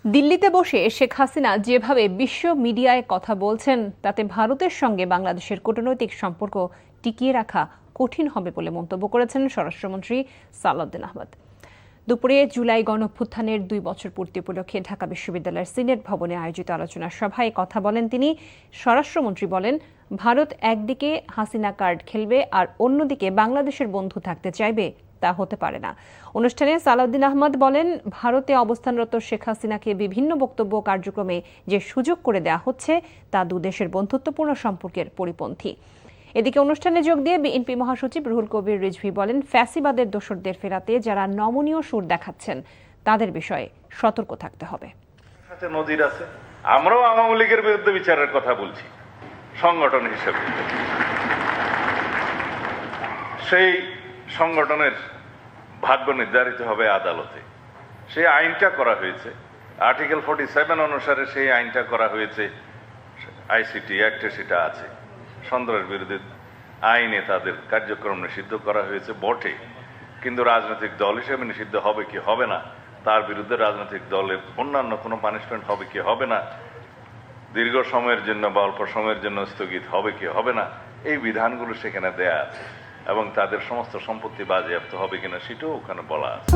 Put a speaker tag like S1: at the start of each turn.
S1: দিল্লিতে বসে শেখ হাসিনা যেভাবে বিশ্ব মিডিয়ায় কথা বলছেন তাতে ভারতের সঙ্গে বাংলাদেশের কূটনৈতিক সম্পর্ক টিকিয়ে রাখা কঠিন হবে বলে মন্তব্য করেছেন স্বরাষ্ট্রমন্ত্রী সালাউদ্দিন আহমেদ। দুপুরে জুলাই গণঅভ্যুত্থানের 2 বছর পূর্তি উপলক্ষে ঢাকা বিশ্ববিদ্যালয়ের সিনেট ভবনে আয়োজিত আলোচনা সভায় কথা বলেন তিনি। স্বরাষ্ট্রমন্ত্রী বলেন, ভারত একদিকে হাসিনা কার্ড খেলবে আর অন্যদিকে বাংলাদেশের বন্ধু থাকতে চাইবে, তা হতে পারে না। অনুষ্ঠানে সালাউদ্দিন আহমদ বলেন, ভারতে অবস্থানরত শেখ হাসিনাকে বিভিন্ন বক্তব্য কার্যক্রমে যে সুযোগ করে দেওয়া হচ্ছে তা দুদেশের বন্ধুত্বপূর্ণ সম্পর্কের পরিপন্থী। এদিকে অনুষ্ঠানে যোগ দিয়ে বিএনপি মহাসচিব রুহুল কবির রিজভী বলেন, ফ্যাসিবাদের দোসরদের ফেরাতে যারা নমনীয় সুর দেখাচ্ছেন তাদের বিষয়ে সতর্ক থাকতে হবে।
S2: নজির আছে, আমরাও আওয়ামী লীগের বিরুদ্ধে বিচারের কথা বলছি সংগঠন হিসেবে। সেই সংগঠনের ভাগ্য নির্ধারিত হবে আদালতে। সেই আইনটা করা হয়েছে আর্টিকেল 47 অনুসারে, সেই আইনটা করা হয়েছে আইসিটি অ্যাক্টে, সেটা আছে। সন্ত্রাস বিরোধী আইনে তাদের কার্যক্রম নিষিদ্ধ করা হয়েছে বটে, কিন্তু রাজনৈতিক দল হিসেবে নিষিদ্ধ হবে কি হবে না, তার বিরুদ্ধে রাজনৈতিক দলের অন্যান্য কোনো পানিশমেন্ট হবে কি হবে না, দীর্ঘ সময়ের জন্য বা অল্প সময়ের জন্য স্থগিত হবে কি হবে না, এই বিধানগুলো সেখানে দেয়া আছে এবং তাদের সমস্ত সম্পত্তি বাজেয়াপ্ত হবে কিনা সেটাও ওখানে বলা আছে।